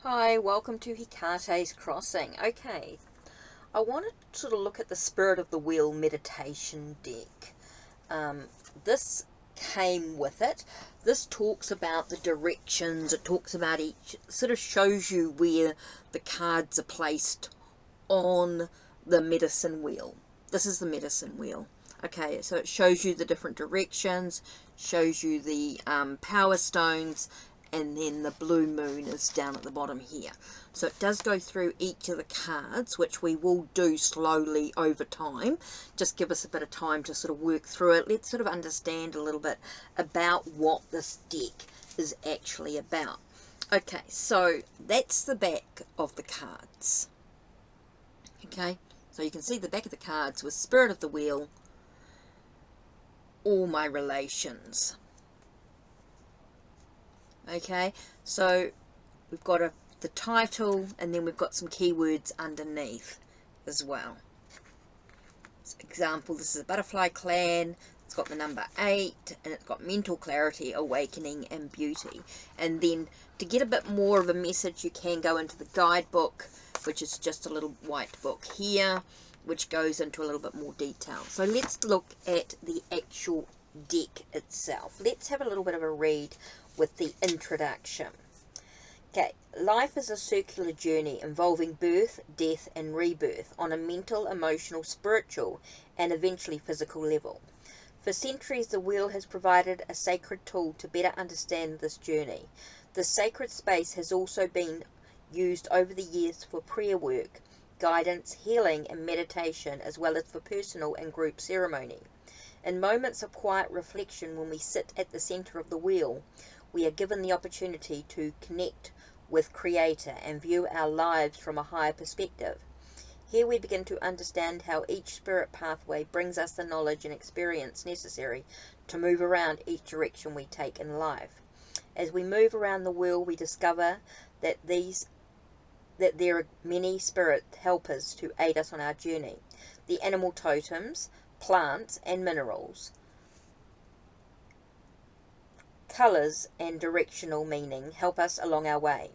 Hi, welcome to HeKate's Crossing. Okay, I wanted to sort of look at the Spirit of the Wheel meditation deck. This came with it. This talks about the directions, it talks about each, sort of shows you where the cards are placed on the medicine wheel. This is the medicine wheel. Okay, so it shows you the different directions, shows you the power stones, and then the blue moon is down at the bottom here. So it does go through each of the cards, which we will do slowly over time. Just give us a bit of time to sort of work through it. Let's sort of understand a little bit about what this deck is actually about. Okay, so that's the back of the cards. Okay, so you can see the back of the cards with Spirit of the Wheel, all my relations. Okay, so we've got the title, and then we've got some keywords underneath as well. So example, this is a butterfly clan. It's got the number 8, and it's got mental clarity, awakening, and beauty. And then to get a bit more of a message, you can go into the guidebook, which is just a little white book here, which goes into a little bit more detail. So let's look at the actual deck itself. Let's have a little bit of a read with the introduction. Okay, life is a circular journey involving birth, death, and rebirth on a mental, emotional, spiritual, and eventually physical level. For centuries, the wheel has provided a sacred tool to better understand this journey. This sacred space has also been used over the years for prayer work, guidance, healing, and meditation, as well as for personal and group ceremony. In moments of quiet reflection, when we sit at the center of the wheel, we are given the opportunity to connect with Creator and view our lives from a higher perspective. Here we begin to understand how each spirit pathway brings us the knowledge and experience necessary to move around each direction we take in life. As we move around the wheel, we discover that there are many spirit helpers to aid us on our journey. The animal totems, plants and minerals, colors and directional meaning help us along our way.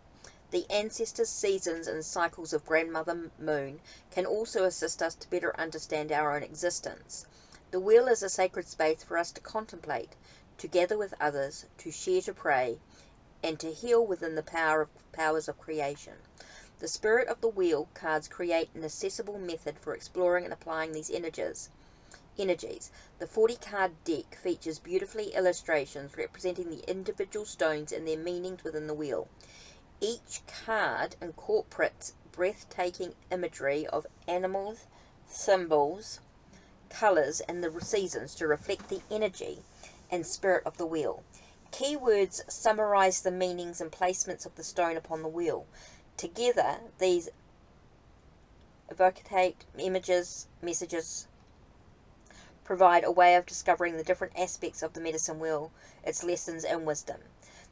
The ancestors, seasons and cycles of Grandmother Moon can also assist us to better understand our own existence. The wheel is a sacred space for us to contemplate, to gather with others, to share, to pray, and to heal within the powers of creation. The Spirit of the Wheel cards create an accessible method for exploring and applying these energies. The 40-card deck features beautifully illustrations representing the individual stones and their meanings within the wheel. Each card incorporates breathtaking imagery of animals, symbols, colors, and the seasons to reflect the energy and spirit of the wheel. Keywords summarize the meanings and placements of the stone upon the wheel. Together, these evocate messages, provide a way of discovering the different aspects of the medicine wheel, its lessons and wisdom.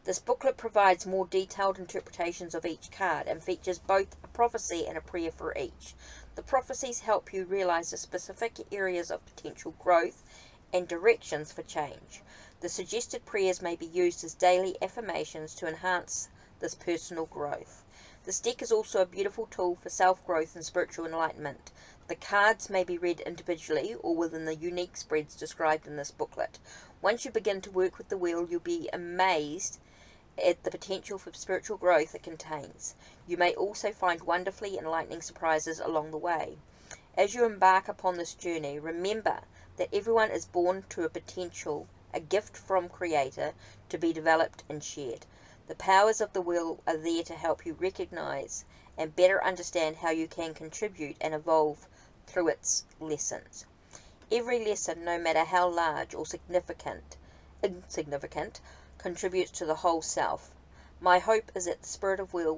This booklet provides more detailed interpretations of each card and features both a prophecy and a prayer for each. The prophecies help you realize the specific areas of potential growth and directions for change. The suggested prayers may be used as daily affirmations to enhance this personal growth. This deck is also a beautiful tool for self-growth and spiritual enlightenment. The cards may be read individually or within the unique spreads described in this booklet. Once you begin to work with the wheel, you'll be amazed at the potential for spiritual growth it contains. You may also find wonderfully enlightening surprises along the way. As you embark upon this journey, remember that everyone is born to a potential, a gift from Creator to be developed and shared. The powers of the wheel are there to help you recognize and better understand how you can contribute and evolve through its lessons. Every lesson, no matter how large or insignificant, contributes to the whole self. My hope is that the Spirit of Wheel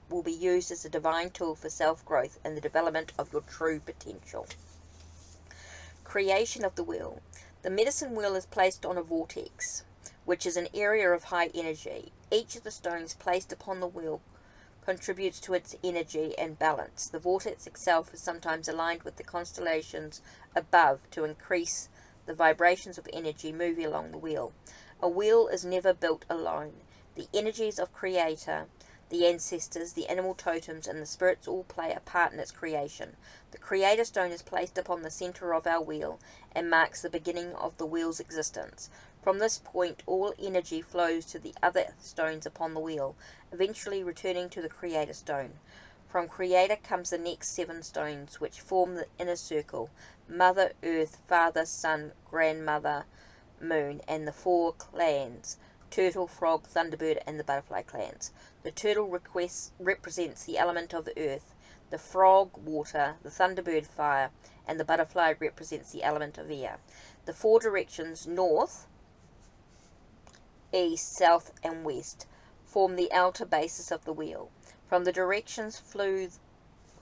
will be used as a divine tool for self-growth and the development of your true potential. Creation of the wheel. The medicine wheel is placed on a vortex, which is an area of high energy. Each of the stones placed upon the wheel contributes to its energy and balance. The vortex itself is sometimes aligned with the constellations above to increase the vibrations of energy moving along the wheel. A wheel is never built alone. The energies of Creator, the ancestors, the animal totems, and the spirits all play a part in its creation. The Creator Stone is placed upon the center of our wheel and marks the beginning of the wheel's existence. From this point, all energy flows to the other stones upon the wheel, eventually returning to the Creator Stone. From Creator comes the next 7 stones, which form the inner circle: Mother Earth, Father Sun, Grandmother Moon, and the 4 clans: Turtle, Frog, Thunderbird, and the Butterfly clans. The turtle represents the element of earth, the frog water, the thunderbird fire, and the butterfly represents the element of air. The 4 directions, north, east, south, and west, form the outer basis of the wheel. From the directions flow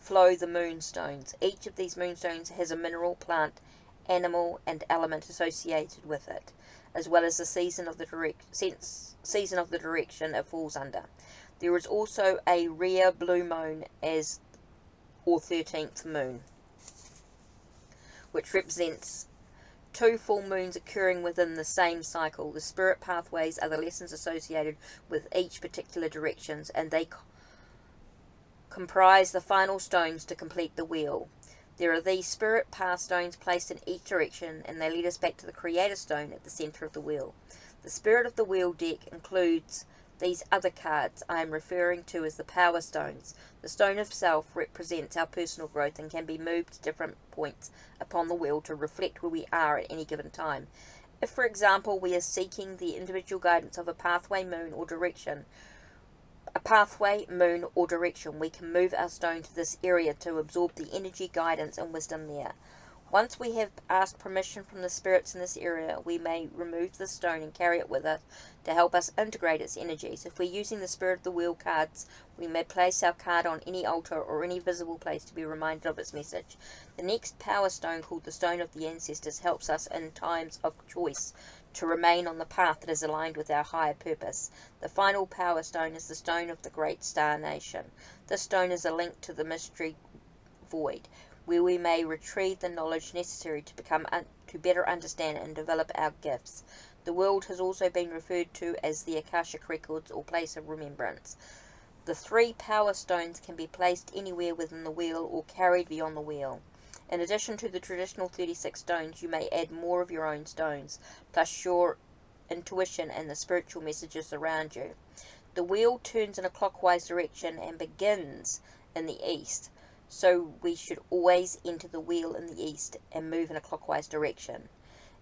the moonstones. Each of these moonstones has a mineral, plant, animal, and element associated with it, as well as the season of the direction it falls under. There is also a rare blue moon or 13th moon, which represents 2 full moons occurring within the same cycle. The spirit pathways are the lessons associated with each particular directions, and they comprise the final stones to complete the wheel. There are these spirit path stones placed in each direction, and they lead us back to the Creator Stone at the center of the wheel. The Spirit of the Wheel deck includes these other cards I am referring to as the Power Stones. The Stone of Self represents our personal growth and can be moved to different points upon the wheel to reflect where we are at any given time. If, for example, we are seeking the individual guidance of a pathway, moon, or direction, we can move our stone to this area to absorb the energy, guidance, and wisdom there. Once we have asked permission from the spirits in this area, we may remove the stone and carry it with us to help us integrate its energies. If we're using the Spirit of the Wheel cards, we may place our card on any altar or any visible place to be reminded of its message. The next power stone, called the Stone of the Ancestors, helps us in times of choice to remain on the path that is aligned with our higher purpose. The final power stone is the Stone of the Great Star Nation. This stone is a link to the mystery void, where we may retrieve the knowledge necessary to better understand and develop our gifts. The world has also been referred to as the Akashic Records, or place of remembrance. The 3 power stones can be placed anywhere within the wheel or carried beyond the wheel. In addition to the traditional 36 stones, you may add more of your own stones, plus your intuition and the spiritual messages around you. The wheel turns in a clockwise direction and begins in the east, so we should always enter the wheel in the east and move in a clockwise direction.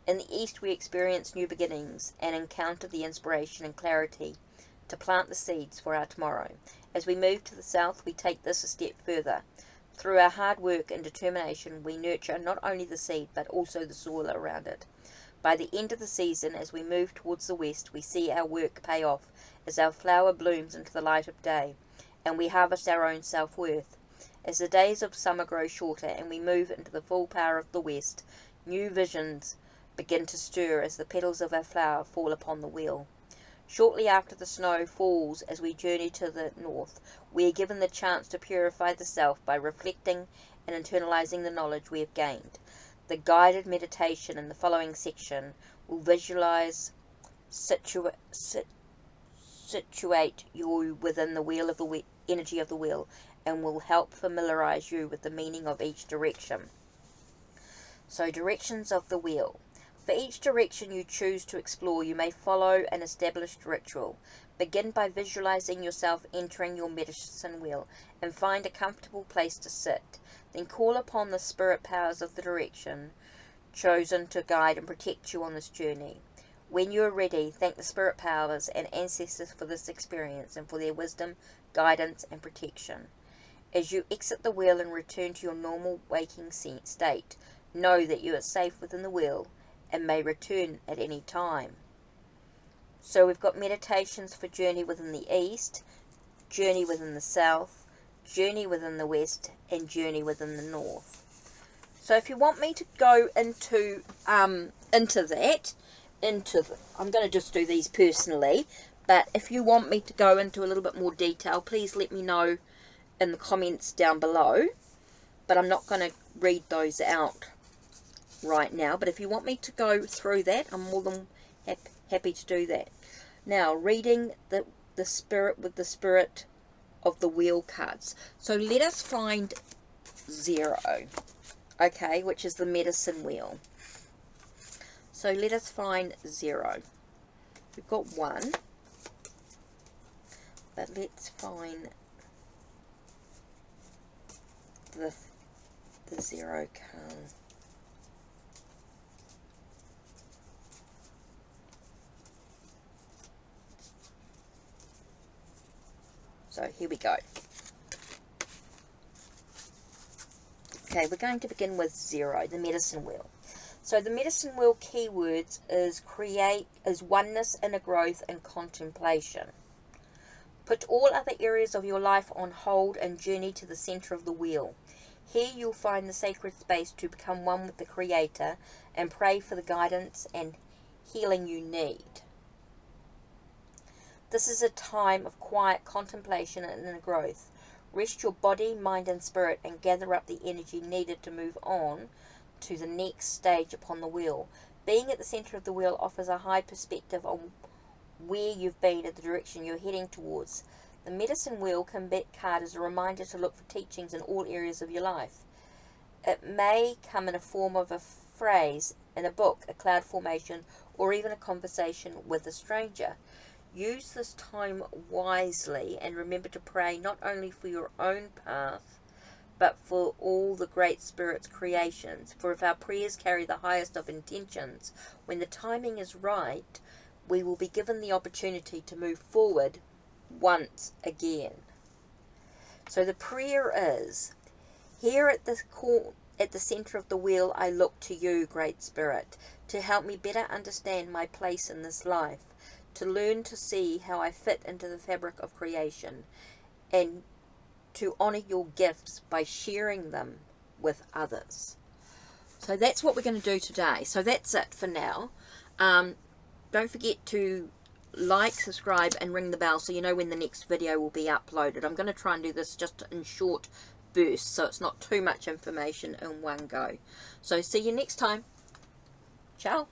In the east, we experience new beginnings and encounter the inspiration and clarity to plant the seeds for our tomorrow. As we move to the south, we take this a step further. Through our hard work and determination, we nurture not only the seed, but also the soil around it. By the end of the season, as we move towards the west, we see our work pay off as our flower blooms into the light of day, and we harvest our own self-worth. As the days of summer grow shorter and we move into the full power of the west, new visions begin to stir as the petals of our flower fall upon the wheel. Shortly after the snow falls, as we journey to the north, we are given the chance to purify the self by reflecting and internalizing the knowledge we have gained. The guided meditation in the following section will visualize, situate you within the wheel of the energy of the wheel, and will help familiarize you with the meaning of each direction. So, directions of the wheel. For each direction you choose to explore, you may follow an established ritual. Begin by visualizing yourself entering your medicine wheel and find a comfortable place to sit. Then call upon the spirit powers of the direction chosen to guide and protect you on this journey. When you are ready, thank the spirit powers and ancestors for this experience and for their wisdom, guidance, and protection. As you exit the wheel and return to your normal waking state, know that you are safe within the wheel and may return at any time. So we've got meditations for journey within the east, journey within the south, journey within the west, and journey within the north. So if you want me to go into I'm going to just do these personally, but if you want me to go into a little bit more detail, please let me know in the comments down below. But I'm not going to read those out right now, but if you want me to go through that, I'm more than happy to do that. Now, reading the spirit with the spirit of the wheel cards. So let us find Xero, okay, which is the medicine wheel. So let us find Xero. We've got one, but let's find the Xero card. So here we go. Okay, we're going to begin with Xero, the medicine wheel. So the medicine wheel keywords is create, is oneness, inner growth, and contemplation. Put all other areas of your life on hold and journey to the center of the wheel. Here you'll find the sacred space to become one with the Creator and pray for the guidance and healing you need. This is a time of quiet contemplation and inner growth. Rest your body, mind, and spirit and gather up the energy needed to move on to the next stage upon the wheel. Being at the center of the wheel offers a high perspective on where you've been and the direction you're heading towards. The medicine wheel card is a reminder to look for teachings in all areas of your life. It may come in a form of a phrase in a book, a cloud formation, or even a conversation with a stranger. Use this time wisely and remember to pray not only for your own path, but for all the great Spirit's creations. For if our prayers carry the highest of intentions, when the timing is right, we will be given the opportunity to move forward once again. So the prayer is, here at the center of the wheel, I look to you, Great Spirit, to help me better understand my place in this life, to learn to see how I fit into the fabric of creation, and to honor your gifts by sharing them with others. So that's what we're going to do today. So that's it for now. Don't forget to like, subscribe, and ring the bell so you know when the next video will be uploaded. I'm going to try and do this just in short bursts so it's not too much information in one go. So see you next time. Ciao.